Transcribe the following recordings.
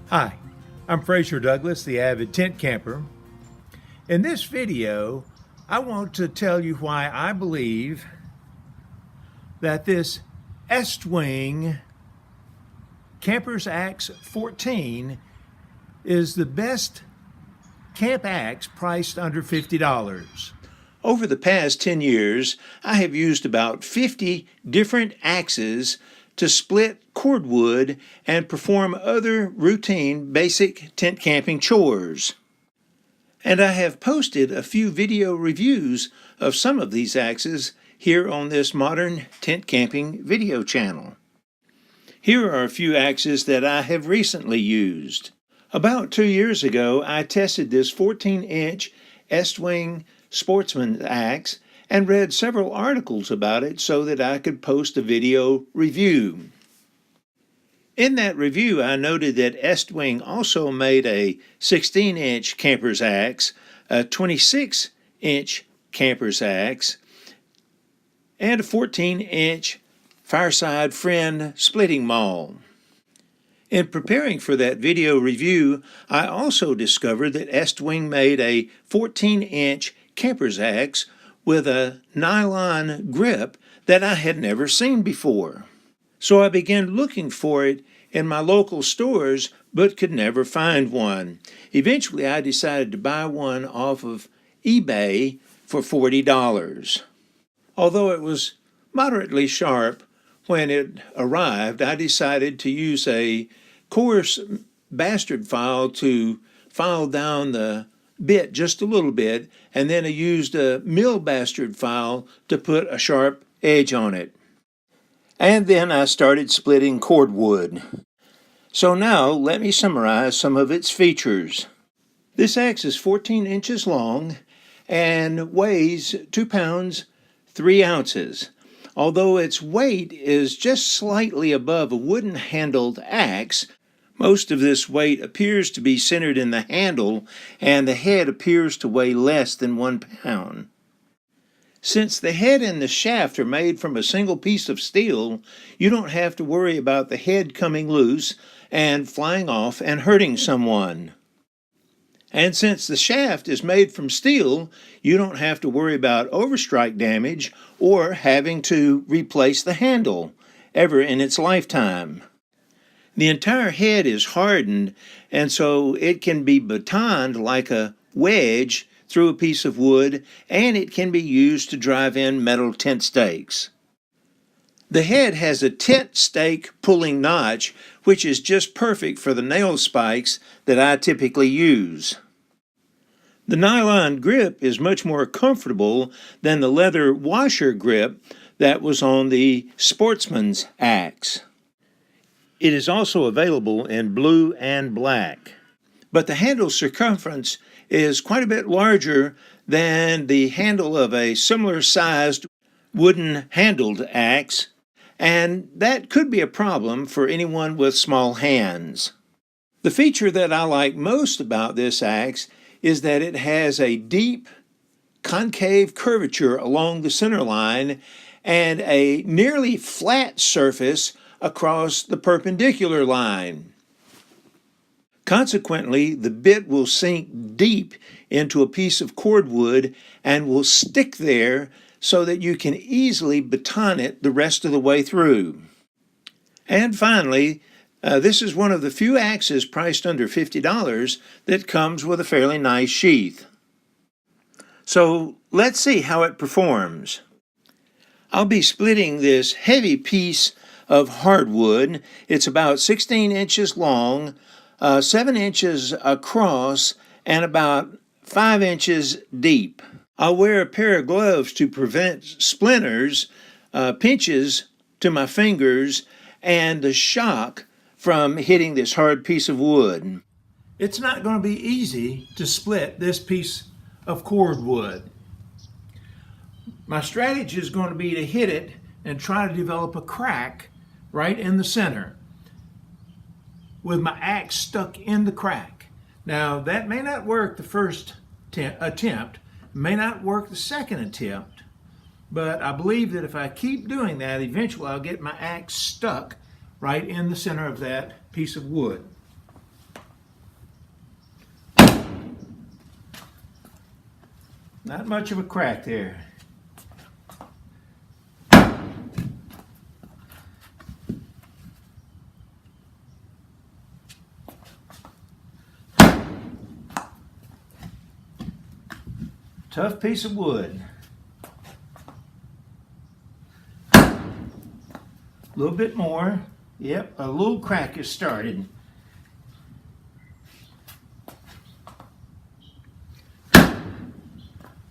Hi, I'm Fraser Douglas, the avid tent camper. In this video, I want to tell you why I believe that this Estwing Camper's Axe 14 is the best camp axe priced under $50. Over the past 10 years, I have used about 50 different axes to split cordwood and perform other routine basic tent camping chores. And I have posted a few video reviews of some of these axes here on this modern tent camping video channel. Here are a few axes that I have recently used. About 2 years ago, I tested this 14-inch Estwing sportsman axe and read several articles about it so that I could post a video review. In that review, I noted that Estwing also made a 16-inch camper's axe, a 26-inch camper's axe, and a 14-inch Fireside Friend splitting maul. In preparing for that video review, I also discovered that Estwing made a 14-inch camper's axe with a nylon grip that I had never seen before. So I began looking for it in my local stores, but could never find one. Eventually, I decided to buy one off of eBay for $40. Although it was moderately sharp when it arrived, I decided to use a coarse bastard file to file down the bit just a little bit, and then I used a mill bastard file to put a sharp edge on it. And then I started splitting cordwood. So now let me summarize some of its features. This axe is 14 inches long and weighs 2 pounds 3 ounces. Although its weight is just slightly above a wooden handled axe, most of this weight appears to be centered in the handle, and the head appears to weigh less than 1 pound. Since the head and the shaft are made from a single piece of steel, you don't have to worry about the head coming loose and flying off and hurting someone. And since the shaft is made from steel, you don't have to worry about overstrike damage or having to replace the handle ever in its lifetime. The entire head is hardened, and so it can be batoned like a wedge through a piece of wood, and it can be used to drive in metal tent stakes. The head has a tent stake pulling notch, which is just perfect for the nail spikes that I typically use. The nylon grip is much more comfortable than the leather washer grip that was on the sportsman's axe. It is also available in blue and black. But the handle circumference is quite a bit larger than the handle of a similar sized wooden handled axe, and that could be a problem for anyone with small hands. The feature that I like most about this axe is that it has a deep concave curvature along the center line and a nearly flat surface across the perpendicular line. Consequently, the bit will sink deep into a piece of cordwood and will stick there so that you can easily baton it the rest of the way through. And finally, this is one of the few axes priced under $50 that comes with a fairly nice sheath. So let's see how it performs. I'll be splitting this heavy piece of hardwood. It's about 16 inches long, 7 inches across, and about 5 inches deep. I'll wear a pair of gloves to prevent splinters, pinches to my fingers, and the shock from hitting this hard piece of wood. It's not going to be easy to split this piece of cordwood. My strategy is going to be to hit it and try to develop a crack right in the center with my axe stuck in the crack. Now, that may not work the first attempt, may not work the second attempt, but I believe that if I keep doing that, eventually I'll get my axe stuck right in the center of that piece of wood. Not much of a crack there. Tough piece of wood. A little bit more. Yep, a little crack has started.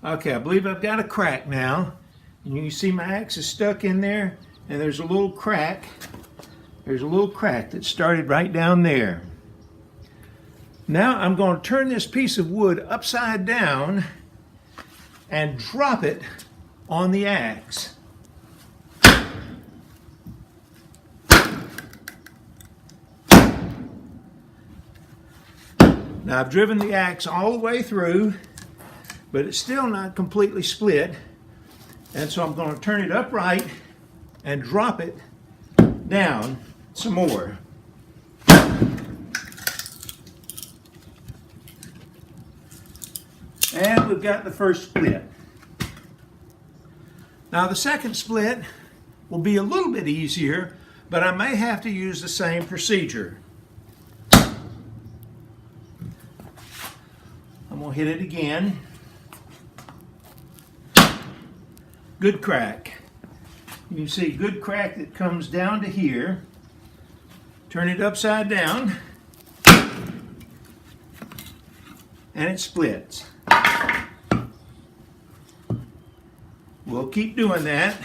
Okay, I believe I've got a crack now. And you can see my axe is stuck in there, and there's a little crack. There's a little crack that started right down there. Now I'm going to turn this piece of wood upside down and drop it on the axe. Now I've driven the axe all the way through, but it's still not completely split. And so I'm going to turn it upright and drop it down some more. And we've got the first split. Now the second split will be a little bit easier, but I may have to use the same procedure. I'm going to hit it again. Good crack. You can see good crack that comes down to here. Turn it upside down and it splits. We'll keep doing that.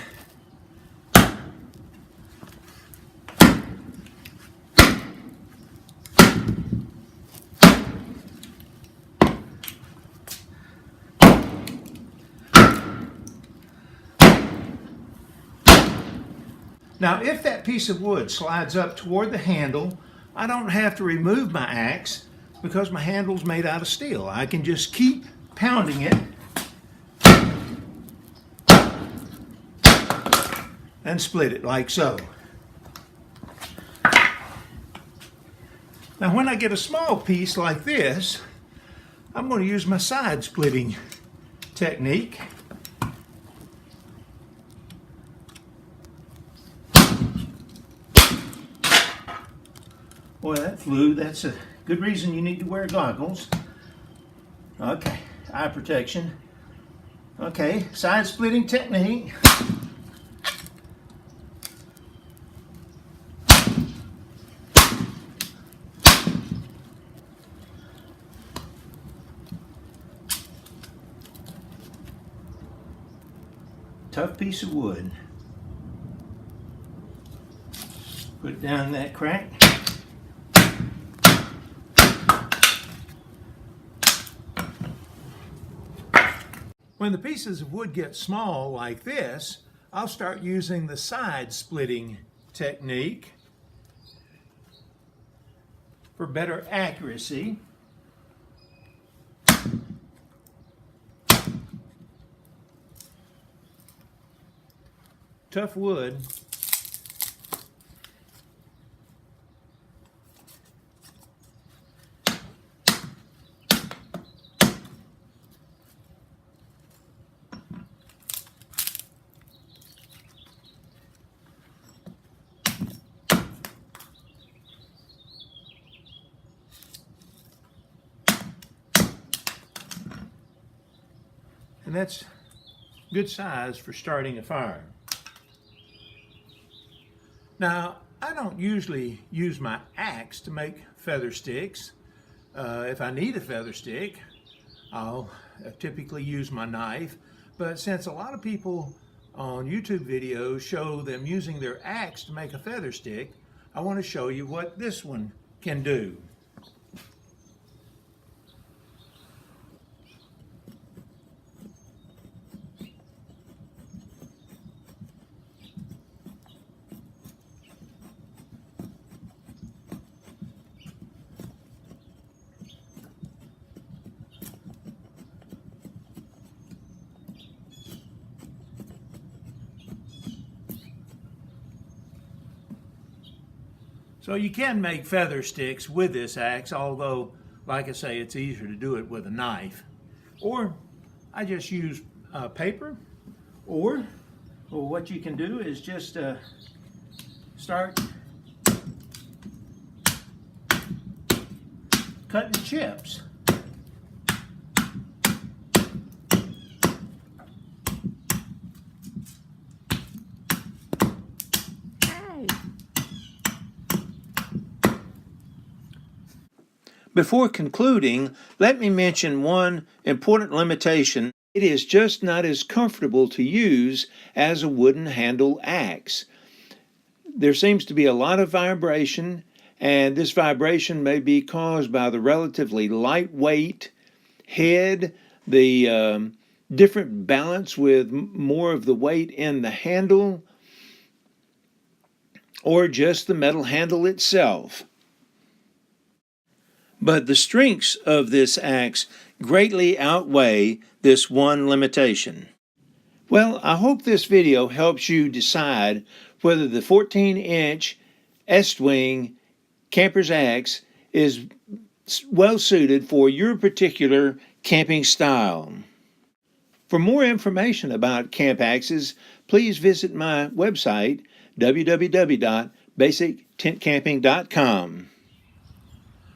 Now, if that piece of wood slides up toward the handle, I don't have to remove my axe because my handle's made out of steel. I can just keep pounding it and split it like so. Now, when I get a small piece like this, I'm going to use my side splitting technique. Boy, that flew. That's a good reason you need to wear goggles. Okay, eye protection. Okay, side splitting technique. Tough piece of wood. Put it down in that crack. When the pieces of wood get small like this, I'll start using the side splitting technique for better accuracy. Tough wood. And that's good size for starting a fire. Now, I don't usually use my axe to make feather sticks. If I need a feather stick, I'll typically use my knife. But since a lot of people on YouTube videos show them using their axe to make a feather stick, I want to show you what this one can do. So you can make feather sticks with this axe, although, like I say, it's easier to do it with a knife. Or I just use paper, or what you can do is just start cutting chips. Before concluding, let me mention one important limitation. It is just not as comfortable to use as a wooden handle axe. There seems to be a lot of vibration, and this vibration may be caused by the relatively lightweight head, the different balance with more of the weight in the handle, or just the metal handle itself. But the strengths of this axe greatly outweigh this one limitation. Well, I hope this video helps you decide whether the 14-inch Estwing camper's axe is well suited for your particular camping style. For more information about camp axes, please visit my website, www.basictentcamping.com.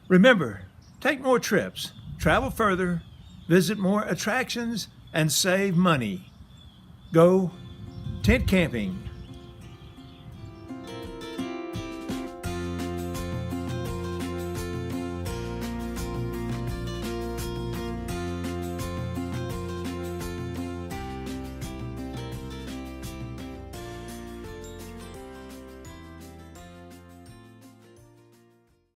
Remember, take more trips, travel further, visit more attractions, and save money. Go tent camping.